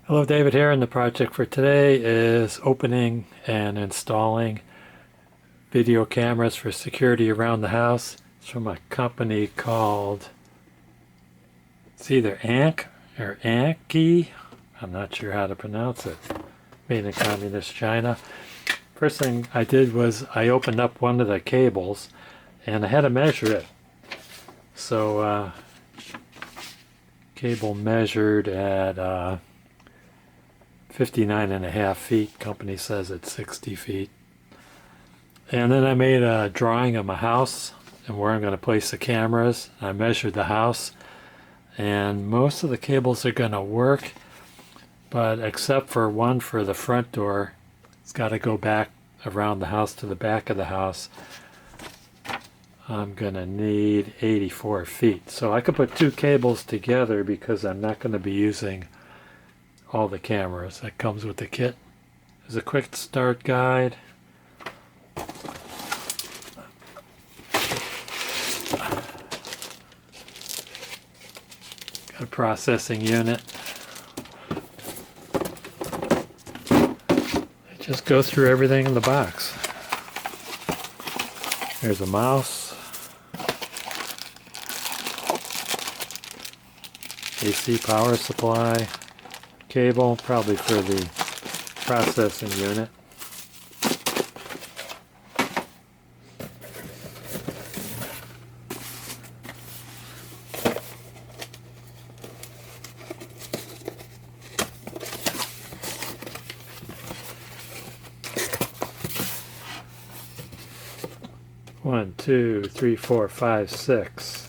Hello, David here, and the project for today is opening and installing video cameras for security around the house. It's from a company called, it's either Annke or Annke. I'm not sure how to pronounce it. Made in communist China. First thing I did was I opened up one of the cables and I had to measure it. So cable measured at 59.5 feet. Company says it's 60 feet. And then I made a drawing of my house and where I'm going to place the cameras. I measured the house, and most of the cables are going to work, but except for one for the front door, it's got to go back around the house to the back of the house. I'm going to need 84 feet. So I could put two cables together because I'm not going to be using all the cameras that comes with the kit. There's a quick start guide. Got a processing unit. I just go through everything in the box. There's a mouse, AC power supply, cable, probably for the processing unit. One, two, three, four, five, six.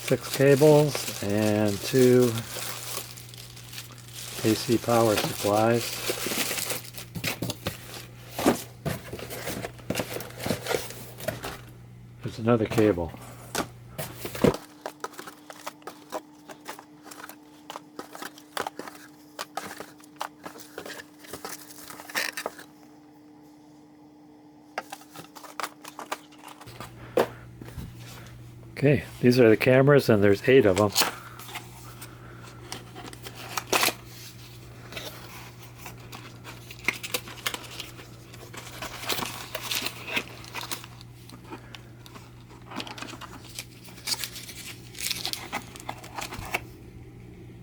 6 cables and 2 AC power supplies. There's another cable. Okay, these are the cameras, and there's 8 of them.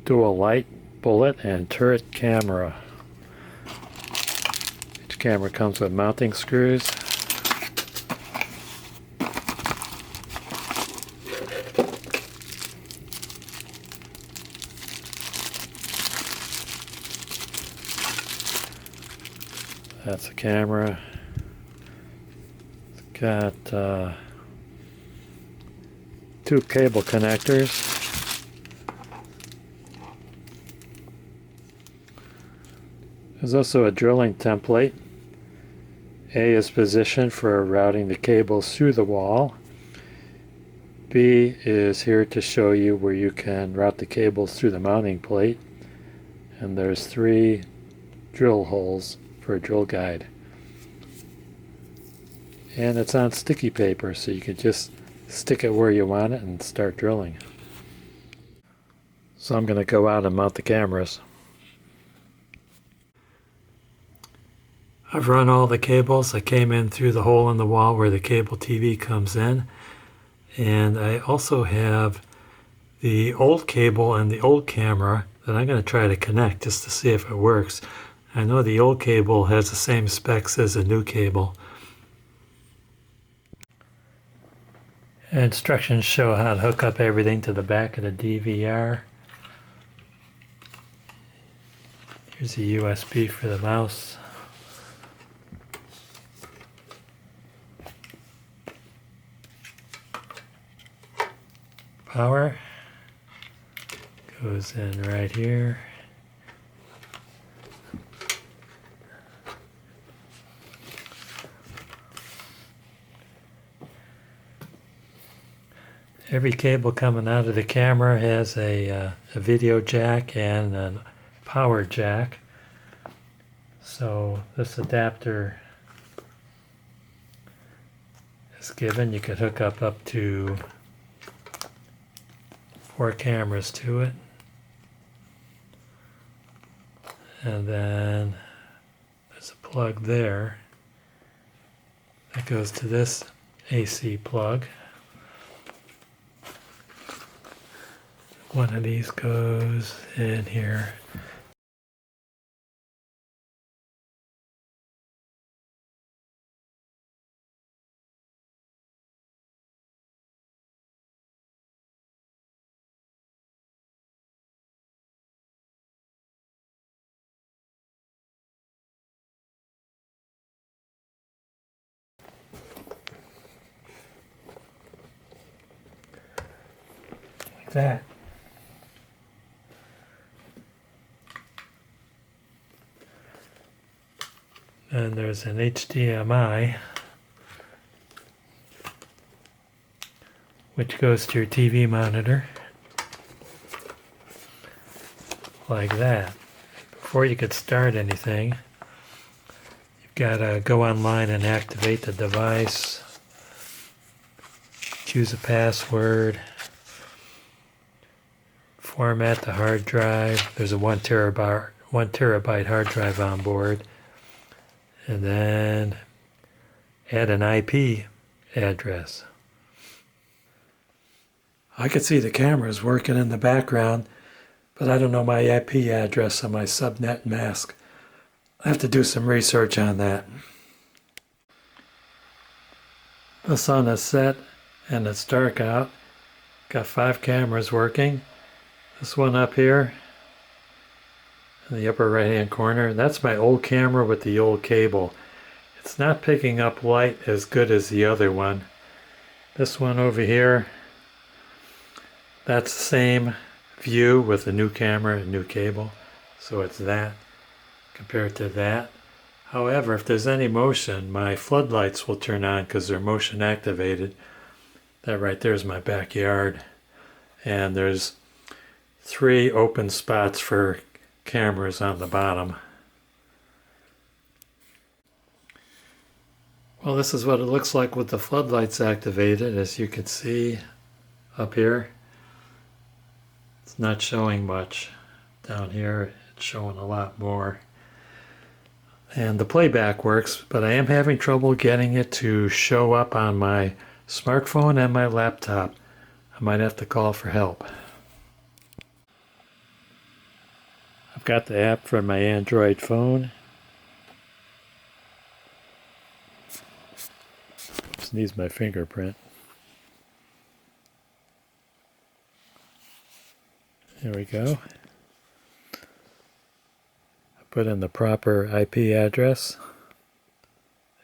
Dual light, bullet, and turret camera. Each camera comes with mounting screws. That's a camera. It's got 2 cable connectors. There's also a drilling template. A is positioned for routing the cables through the wall. B is here to show you where you can route the cables through the mounting plate. And there's 3 drill holes for a drill guide. And it's on sticky paper, so you can just stick it where you want it and start drilling. So I'm going to go out and mount the cameras. I've run all the cables. I came in through the hole in the wall where the cable TV comes in. And I also have the old cable and the old camera that I'm going to try to connect just to see if it works. I know the old cable has the same specs as the new cable. Instructions show how to hook up everything to the back of the DVR. Here's a USB for the mouse. Power goes in right here. Every cable coming out of the camera has a video jack and a power jack. So this adapter is given. You could hook up to 4 cameras to it. And then there's a plug there that goes to this AC plug. One of these goes in here. Like that. And there's an HDMI, which goes to your TV monitor, like that. Before you could start anything, you've got to go online and activate the device, choose a password, format the hard drive. There's a 1 terabyte hard drive on board. And then add an IP address. I could see the cameras working in the background, but I don't know my IP address on my subnet mask. I have to do some research on that. The sun is set and it's dark out. Got 5 cameras working. This one up here in the upper right hand corner, that's my old camera with the old cable. It's not picking up light as good as the other one. This one over here, that's the same view with the new camera and new cable. So it's that compared to that. However, if there's any motion, my floodlights will turn on because they're motion activated. That right there is my backyard. And there's 3 open spots for cameras on the bottom. Well, this is what it looks like with the floodlights activated. As you can see up here, it's not showing much. Down here, it's showing a lot more. And the playback works, but I am having trouble getting it to show up on my smartphone and my laptop. I might have to call for help. I've got the app for my Android phone. Just needs my fingerprint. There we go. I put in the proper IP address.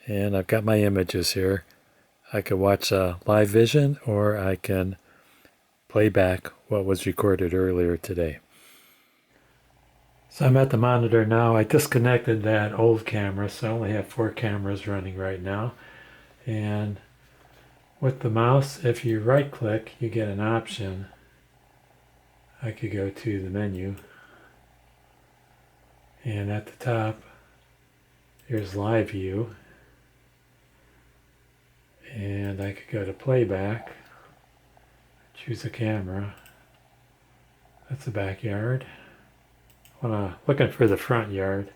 And I've got my images here. I can watch live vision, or I can play back what was recorded earlier today. So I'm at the monitor now. I disconnected that old camera, so I only have 4 cameras running right now. And with the mouse, if you right click, you get an option. I could go to the menu. And at the top, here's live view. And I could go to playback, choose a camera. That's the backyard. Looking for the front yard.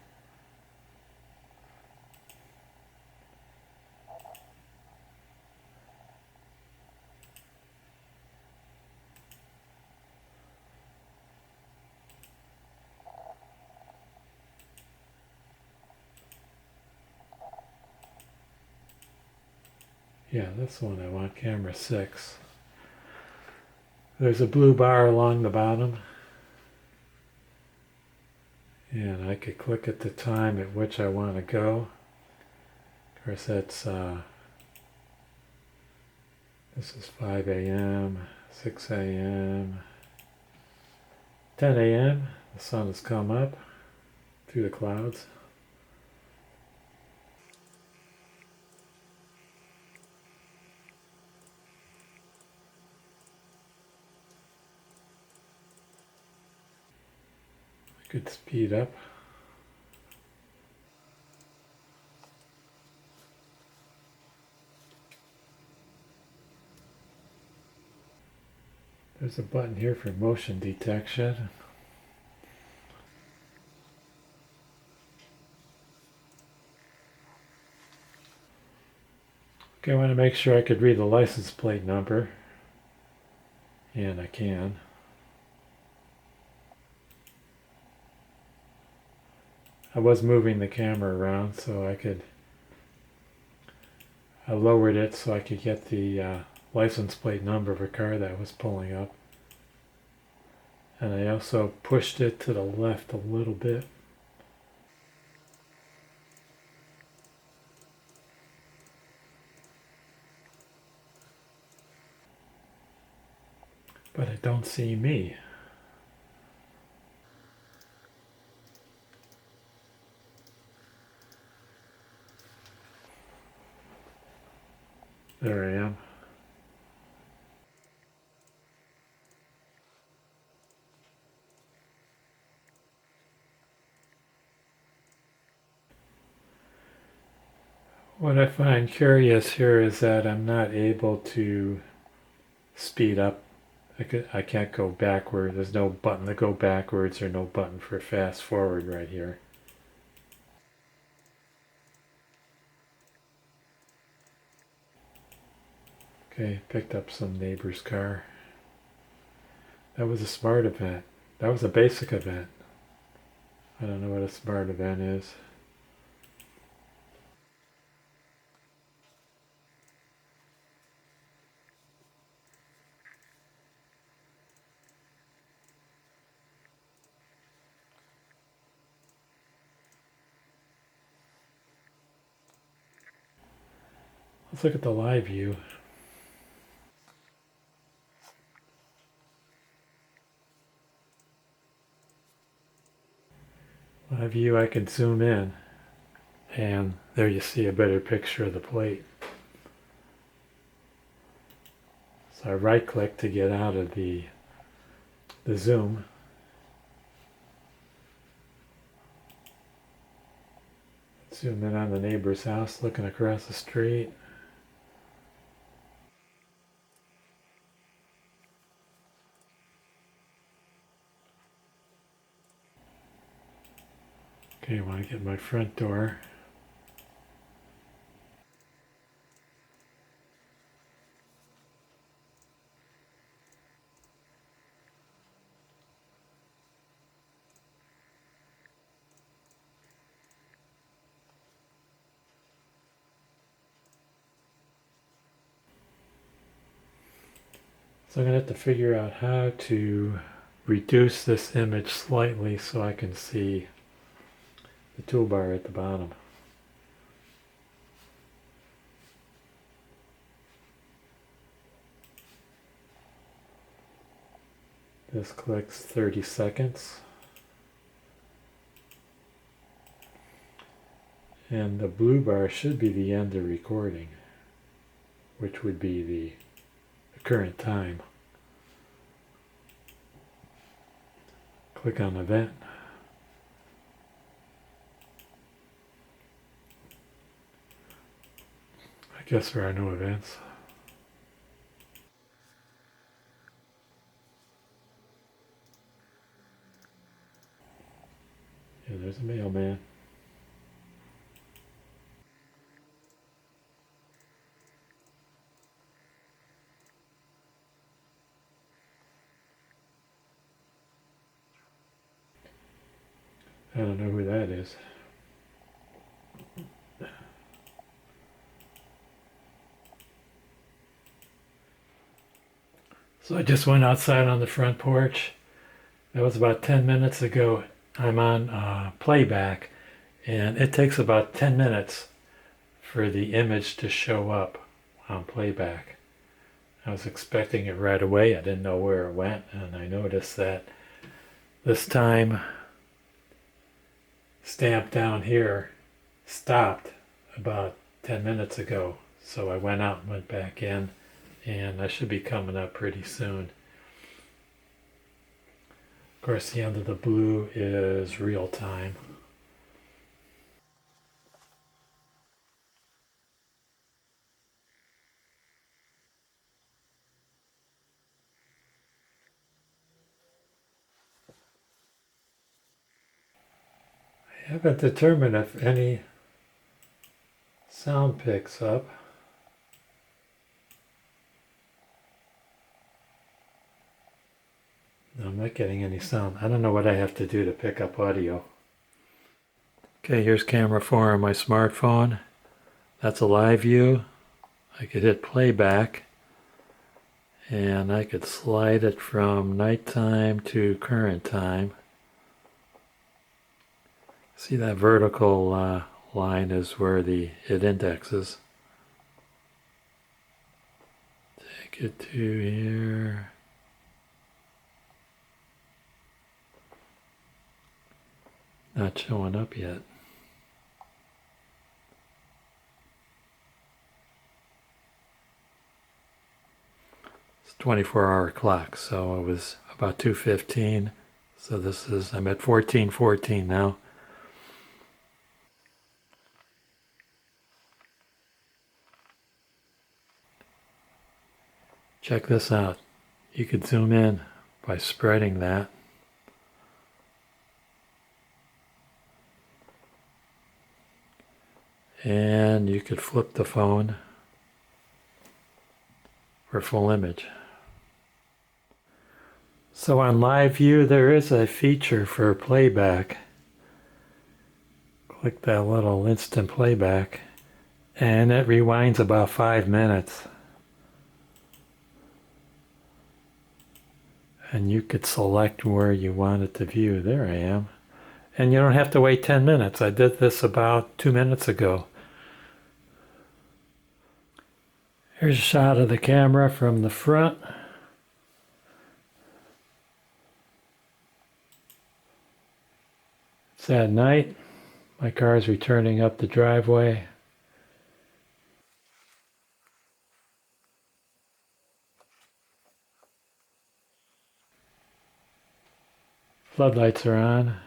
Yeah, that's the one I want, camera 6. There's a blue bar along the bottom. And I could click at the time at which I want to go. Of course, that's this is 5 a.m., 6 a.m., 10 a.m. The sun has come up through the clouds. I could speed up. There's a button here for motion detection. Okay, I want to make sure I could read the license plate number, and I can. I was moving the camera around so I lowered it so I could get the license plate number of a car that was pulling up. And I also pushed it to the left a little bit. But it don't see me. There I am. What I find curious here is that I'm not able to speed up. I can't go backward. There's no button to go backwards or no button for fast forward right here. Okay, picked up some neighbor's car. That was a smart event. That was a basic event. I don't know what a smart event is. Let's look at the live view. Live view, I can zoom in, and there you see a better picture of the plate. So I right click to get out of the zoom. Zoom in on the neighbor's house looking across the street. Okay, I want to get my front door. So I'm going to have to figure out how to reduce this image slightly so I can see the toolbar at the bottom. This clicks 30 seconds. And the blue bar should be the end of recording, which would be the current time. Click on event. I guess there are no events. Yeah, there's a mailman. I don't know who that is. So I just went outside on the front porch. That was about 10 minutes ago. I'm on playback, and it takes about 10 minutes for the image to show up on playback. I was expecting it right away. I didn't know where it went, and I noticed that this time stamp down here stopped about 10 minutes ago. So I went out and went back in, and I should be coming up pretty soon. Of course, the end of the blue is real time. I haven't determined if any sound picks up. not getting any sound. I don't know what I have to do to pick up audio. Okay, here's camera 4 on my smartphone. That's a live view. I could hit playback and I could slide it from nighttime to current time. See that vertical line is where it indexes. Take it to here. Not showing up yet. It's a 24-hour clock, so it was about 2:15. So I'm at 14:14 now. Check this out. You could zoom in by spreading that. And you could flip the phone for full image. So on live view, there is a feature for playback. Click that little instant playback, and it rewinds about 5 minutes. And you could select where you want it to view. There I am. And you don't have to wait 10 minutes. I did this about 2 minutes ago. Here's a shot of the camera from the front. It's at night. My car is returning up the driveway. Floodlights are on.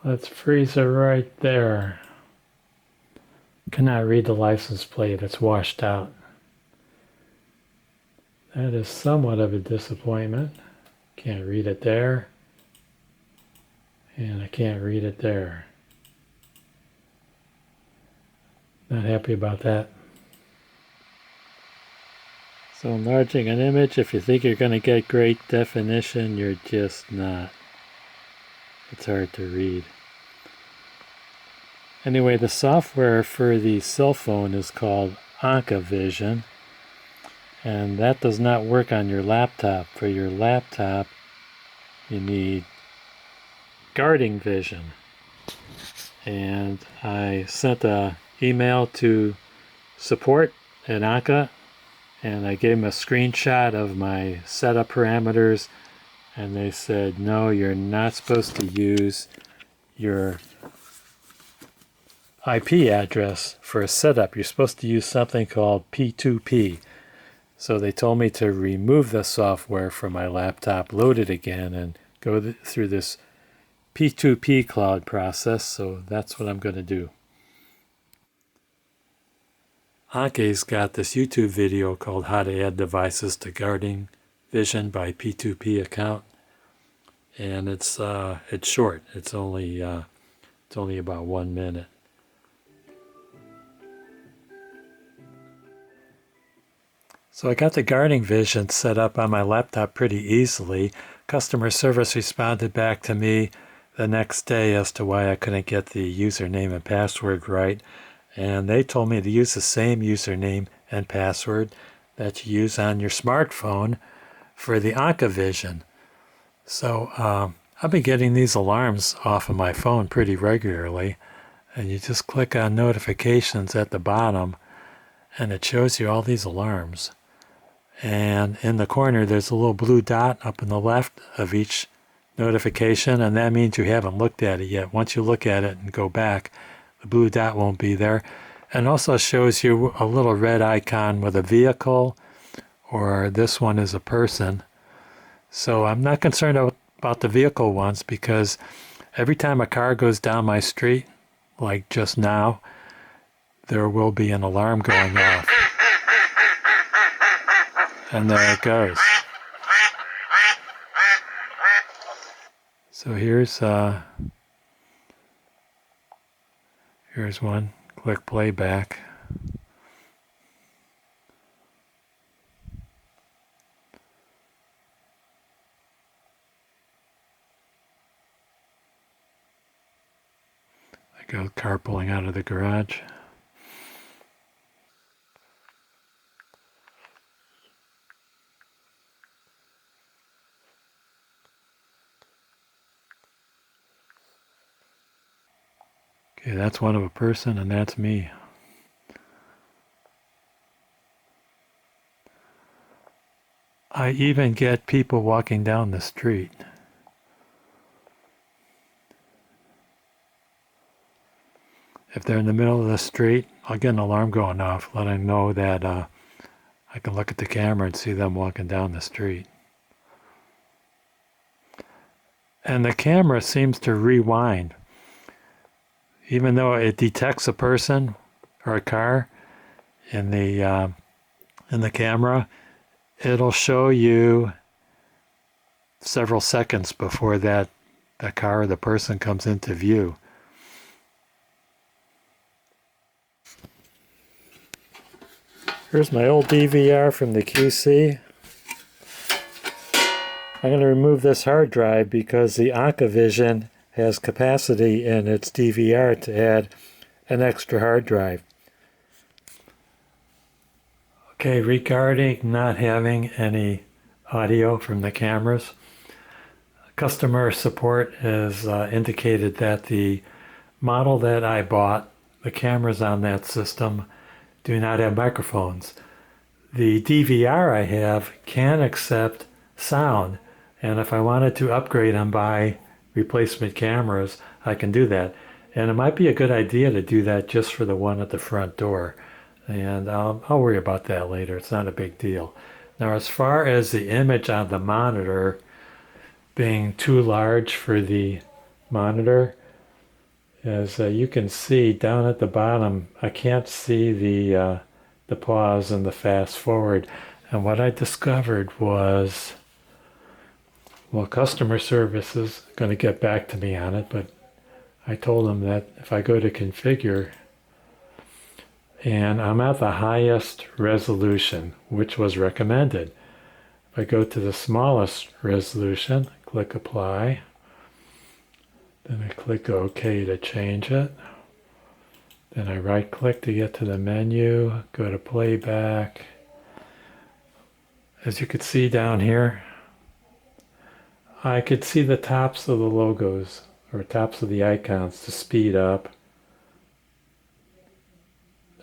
Let's freeze it right there. Cannot read the license plate, it's washed out. That is somewhat of a disappointment. Can't read it there. And I can't read it there. Not happy about that. So enlarging an image, if you think you're going to get great definition, you're just not. It's hard to read. Anyway, the software for the cell phone is called Annke Vision, and that does not work on your laptop. For your laptop, you need guarding vision. And I sent an email to support at Annke, and I gave them a screenshot of my setup parameters, and they said, no, you're not supposed to use your IP address for a setup. You're supposed to use something called P2P. So they told me to remove the software from my laptop, load it again, and go through this P2P cloud process. So that's what I'm going to do. Annke's got this YouTube video called How to Add Devices to Guarding Vision by P2P Account, and it's short. It's only about 1 minute. So I got the guarding vision set up on my laptop pretty easily. Customer service responded back to me the next day as to why I couldn't get the username and password right. And they told me to use the same username and password that you use on your smartphone for the Annke Vision. So I've been getting these alarms off of my phone pretty regularly. And you just click on notifications at the bottom, and it shows you all these alarms. And in the corner, there's a little blue dot up in the left of each notification, and that means you haven't looked at it yet. Once you look at it and go back, the blue dot won't be there. And also shows you a little red icon with a vehicle, or this one is a person. So I'm not concerned about the vehicle ones, because every time a car goes down my street, like just now, there will be an alarm going off. And there it goes. So here's one. Click playback. I got a car pulling out of the garage. Okay, that's one of a person, and that's me. I even get people walking down the street. If they're in the middle of the street, I'll get an alarm going off, letting them know that I can look at the camera and see them walking down the street. And the camera seems to rewind. Even though it detects a person or a car in the camera, it'll show you several seconds before that car or the person comes into view. Here's my old DVR from the QC. I'm going to remove this hard drive because the Annke Vision has capacity in its DVR to add an extra hard drive. Okay, regarding not having any audio from the cameras, customer support has indicated that the model that I bought, the cameras on that system, do not have microphones. The DVR I have can accept sound, and if I wanted to upgrade and buy replacement cameras, I can do that. And it might be a good idea to do that just for the one at the front door. And I'll worry about that later. It's not a big deal. Now, as far as the image on the monitor being too large for the monitor, as you can see down at the bottom, I can't see the pause and the fast forward. And what I discovered was, well, customer service is going to get back to me on it, but I told them that if I go to configure, and I'm at the highest resolution, which was recommended. If I go to the smallest resolution, click apply, then I click OK to change it. Then I right click to get to the menu, go to playback. As you can see down here, I could see the tops of the logos or tops of the icons to speed up.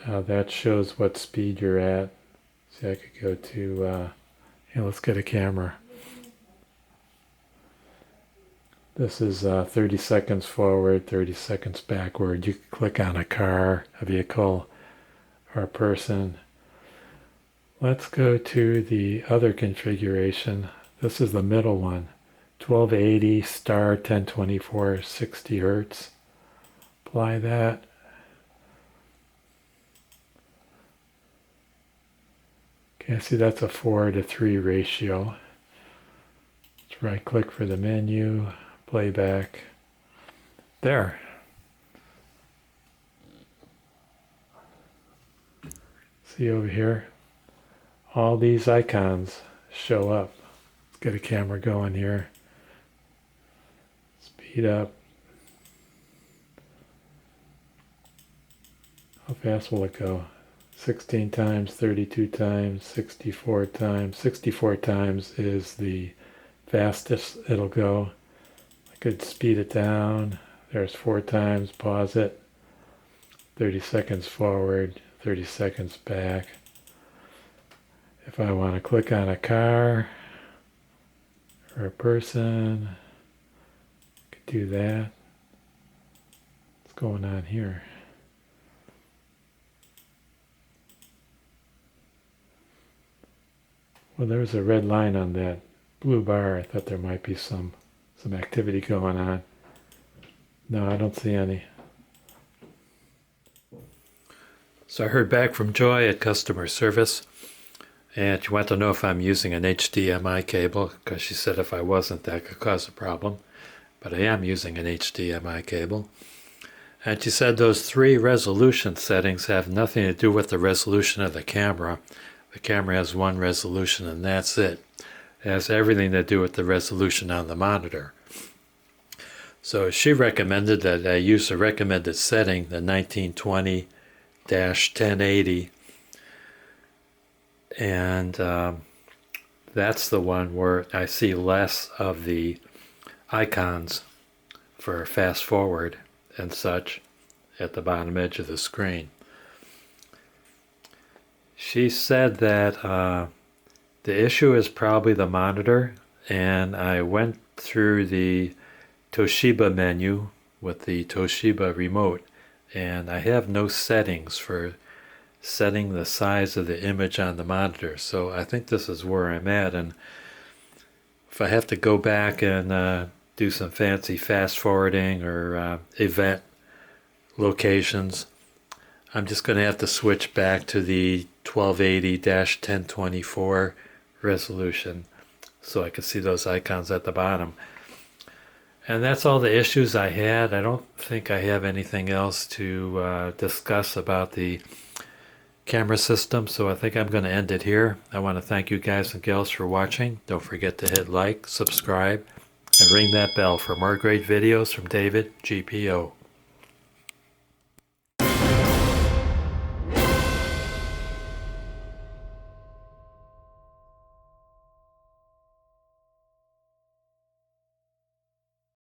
That shows what speed you're at. See, I could go to, let's get a camera. This is 30 seconds forward, 30 seconds backward. You can click on a car, a vehicle, or a person. Let's go to the other configuration. This is the middle one. 1280 star 1024 60 hertz. Apply that. Okay, see that's a 4:3 ratio. Let's right click for the menu, playback. There. See over here? All these icons show up. Let's get a camera going here. Speed up. How fast will it go? 16 times, 32 times, 64 times. 64 times is the fastest it'll go. I could speed it down. There's 4 times, pause it. 30 seconds forward, 30 seconds back. If I want to click on a car or a person, I could do that. What's going on here? Well, there's a red line on that blue bar. I thought there might be some activity going on. No, I don't see any. So I heard back from Joy at customer service, and she wanted to know if I'm using an HDMI cable, because she said if I wasn't, that could cause a problem. But I am using an HDMI cable. And she said those 3 resolution settings have nothing to do with the resolution of the camera. The camera has 1 resolution and that's it. It has everything to do with the resolution on the monitor. So she recommended that I use the recommended setting, the 1920-1080, and that's the one where I see less of the icons for fast forward and such at the bottom edge of the screen. She said that the issue is probably the monitor, and I went through the Toshiba menu with the Toshiba remote, and I have no settings for setting the size of the image on the monitor, so I think this is where I'm at. And if I have to go back and do some fancy fast forwarding or event locations, I'm just going to have to switch back to the 1280-1024 resolution so I can see those icons at the bottom. And that's all the issues I had. I don't think I have anything else to discuss about the camera system, so I think I'm going to end it here. I want to thank you guys and gals for watching. Don't forget to hit like, subscribe, and ring that bell for more great videos from David GPO.